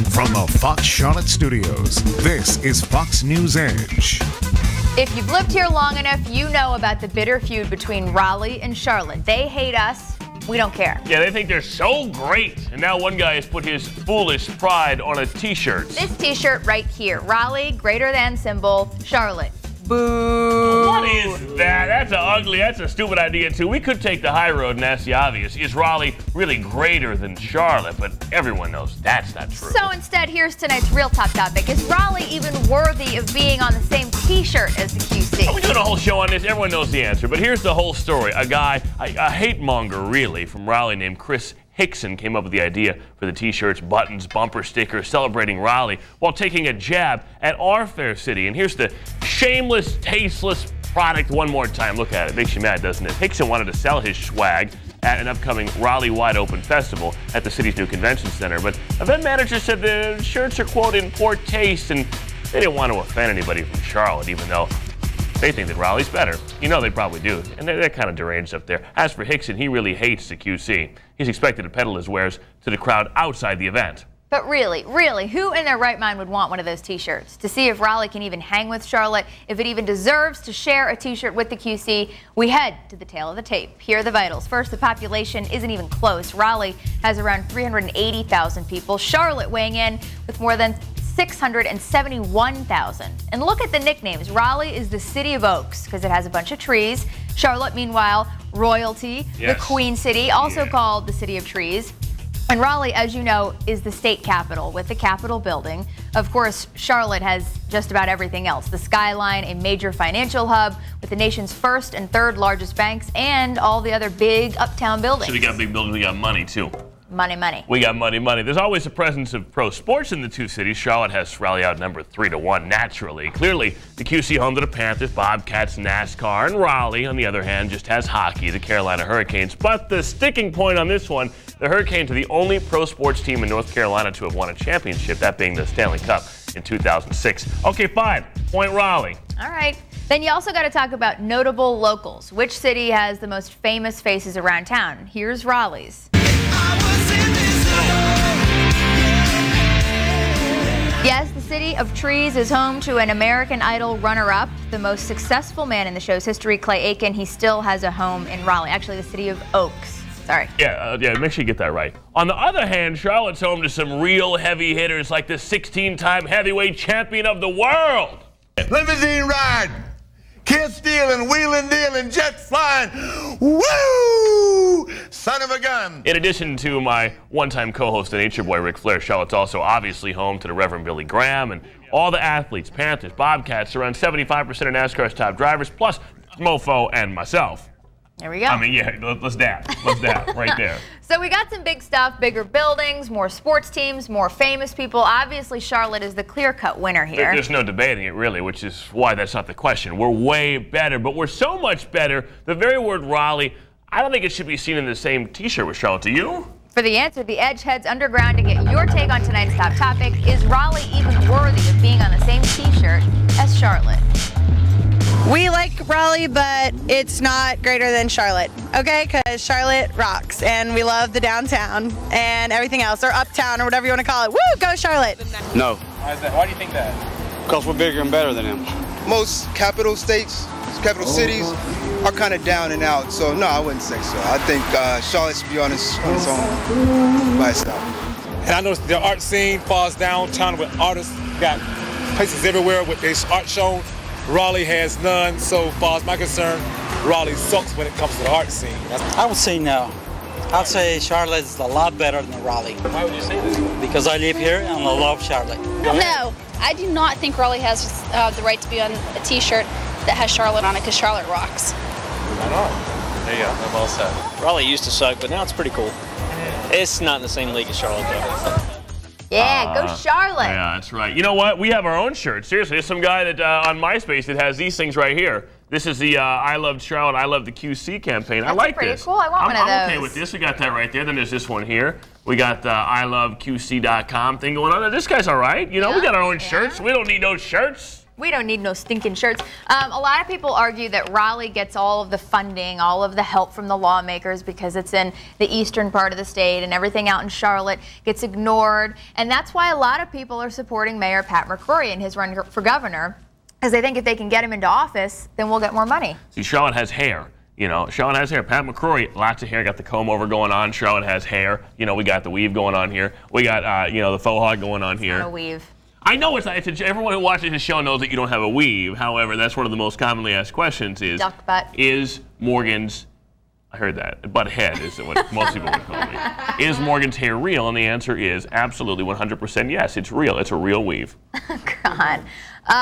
From the Fox Charlotte studios, this is Fox News Edge. If you've lived here long enough, you know about the bitter feud between Raleigh and Charlotte. They hate us. We don't care. Yeah, they think they're so great. And now one guy has put his foolish pride on a t-shirt. This t-shirt right here. Raleigh, greater than symbol, Charlotte. Boo. What is that? That's a stupid idea, too. We could take the high road and ask the obvious. Is Raleigh really greater than Charlotte? But everyone knows that's not true. So instead, here's tonight's real top topic. Is Raleigh even worthy of being on the same t-shirt as the QC? Are we doing a whole show on this? Everyone knows the answer. But here's the whole story. A guy, a hate monger, really, from Raleigh named Chris Hickson came up with the idea for the t-shirts, buttons, bumper stickers celebrating Raleigh while taking a jab at our fair city. And here's the shameless, tasteless product one more time. Look at it. Makes you mad, doesn't it? Hickson wanted to sell his swag at an upcoming Raleigh Wide Open Festival at the city's new convention center. But event manager said the shirts are, quote, in poor taste, and they didn't want to offend anybody from Charlotte, even though they think that Raleigh's better. You know they probably do, and they're kind of deranged up there. As for Hickson, he really hates the QC. He's expected to peddle his wares to the crowd outside the event. But really, who in their right mind would want one of those t-shirts? To see if Raleigh can even hang with Charlotte, if it even deserves to share a t-shirt with the QC, we head to the tail of the tape. Here are the vitals. First, the population isn't even close. Raleigh has around 380,000 people. Charlotte weighing in with more than 671,000. And look at the nicknames. Raleigh is the city of oaks because it has a bunch of trees. Charlotte, meanwhile, royalty, yes. The Queen City, also called the City of Trees. And Raleigh, as you know, is the state capital with the Capitol building. Of course, Charlotte has just about everything else. The skyline, a major financial hub with the nation's first and third largest banks and all the other big uptown buildings. So we got big buildings, we got money too. Money. We got money. There's always a presence of pro sports in the two cities. Charlotte has Raleigh outnumbered 3-1 naturally. Clearly, the QC home to the Panthers, Bobcats, NASCAR, and Raleigh, on the other hand, just has hockey, the Carolina Hurricanes. But the sticking point on this one, the Hurricanes are the only pro sports team in North Carolina to have won a championship, that being the Stanley Cup in 2006. Okay, fine. Point Raleigh. All right. Then you also got to talk about notable locals. Which city has the most famous faces around town? Here's Raleigh's. Yes, the City of Trees is home to an American Idol runner-up, the most successful man in the show's history, Clay Aiken. He still has a home in Raleigh, actually the City of Oaks. Sorry. Yeah, make sure you get that right. On the other hand, Charlotte's home to some real heavy hitters like the 16-time heavyweight champion of the world. Limousine ride, kid stealing, wheeling, dealing, jet flying, woo! Son of a gun. In addition to my one-time co-host and Nature Boy Ric Flair, Charlotte's also obviously home to the Reverend Billy Graham and all the athletes, Panthers, Bobcats, around 75% of NASCAR's top drivers, plus Mofo and myself. There we go. I mean, yeah, let's dab. Let's dab right there. So we got some big stuff, bigger buildings, more sports teams, more famous people. Obviously, Charlotte is the clear-cut winner here. There's no debating it, really, which is why that's not the question. We're way better, but we're so much better. The very word Raleigh, I don't think it should be seen in the same t-shirt with Charlotte. Do you? For the answer, the Edge heads underground to get your take on tonight's top topic. Is Raleigh even worthy of being on the same t-shirt as Charlotte? We like Raleigh, but it's not greater than Charlotte, okay? Because Charlotte rocks, and we love the downtown and everything else, or uptown, or whatever you want to call it. Woo, go Charlotte! No. Why is that? Why do you think that? Because we're bigger and better than them. Most capital states, capital cities, are kind of down and out, so no, I wouldn't say so. I think Charlotte should be on its own by itself. And I know the art scene falls downtown with artists, got places everywhere with their art shown. Raleigh has none, so far as my concern, Raleigh sucks when it comes to the art scene. I would say no. I'd say Charlotte is a lot better than Raleigh. Why would you say this? Because I live here and I love Charlotte. No, I do not think Raleigh has the right to be on a t-shirt that has Charlotte on it because Charlotte rocks. Right on. There you go, I'm all set. Raleigh used to suck, but now it's pretty cool. It's not in the same league as Charlotte, though. Yeah, go Charlotte. Yeah, that's right. You know what? We have our own shirt. Seriously, there's some guy that on MySpace that has these things right here. This is the I Love Charlotte, I Love the QC campaign. That's I like pretty this. Cool. I want one of those. I'm okay with this. We got that right there. Then there's this one here. We got the ILoveQC.com thing going on. This guy's all right. You know, we got our own shirts. We don't need those shirts. We don't need no stinking shirts. A lot of people argue that Raleigh gets all of the funding, all of the help from the lawmakers because it's in the eastern part of the state, and everything out in Charlotte gets ignored. And that's why a lot of people are supporting Mayor Pat McCrory in his run for governor, because they think if they can get him into office, then we'll get more money. See, Charlotte has hair. You know, Charlotte has hair. Pat McCrory, lots of hair. Got the comb over going on. Charlotte has hair. You know, we got the weave going on here. We got, you know, the faux hawk going on here. Not a weave. I know everyone who watches his show knows that you don't have a weave. However, that's one of the most commonly asked questions is, duck butt. Is Morgan's, I heard that, butt head is what most people would call me. Is Morgan's hair real? And the answer is absolutely 100% yes. It's real. It's a real weave. God.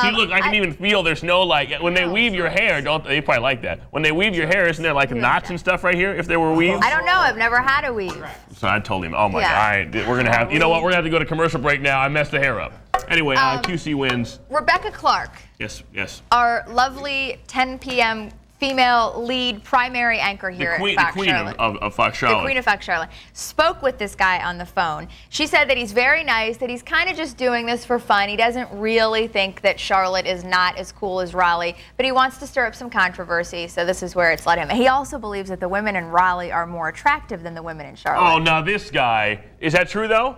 See, look, I can even feel there's no, like, when they weave your hair, they probably like that. When they weave your hair, isn't there like knots and stuff right here if there were weaves? I don't know. I've never had a weave. So I told him, oh my God, we're going to have, you know what, we're going to have to go to commercial break now. I messed the hair up. Anyway, QC wins. Rebecca Clark. Yes, yes. Our lovely 10 p.m. female lead primary anchor here at Fox Charlotte. of Fox Charlotte. The queen of Fox Charlotte. Spoke with this guy on the phone. She said that he's very nice, that he's kind of just doing this for fun. He doesn't really think that Charlotte is not as cool as Raleigh, but he wants to stir up some controversy, so this is where it's led him. He also believes that the women in Raleigh are more attractive than the women in Charlotte. Oh, now this guy, is that true though?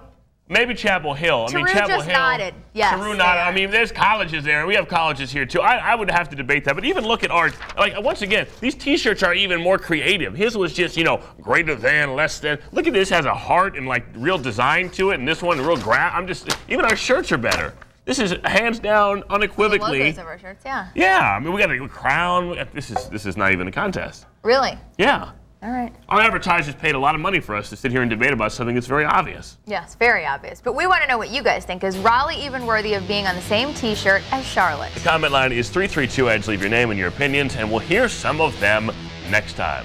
Maybe Chapel Hill. I mean, Chapel Hill. Nodded. Yes, Taru nodded. I mean, there's colleges there. We have colleges here too. I would have to debate that. But even look at art. Like, once again, these T-shirts are even more creative. His was just, you know, greater than, less than. Look at this, has a heart and like real design to it, and this one real even our shirts are better. This is hands down, unequivocally. The logos of our shirts, yeah. Yeah, I mean, we got a crown. This is not even a contest. Really? Yeah. All right. Our advertisers paid a lot of money for us to sit here and debate about something that's very obvious. Yes, very obvious. But we want to know what you guys think. Is Raleigh even worthy of being on the same T-shirt as Charlotte? The comment line is 332-EDGE. Leave your name and your opinions, and we'll hear some of them next time.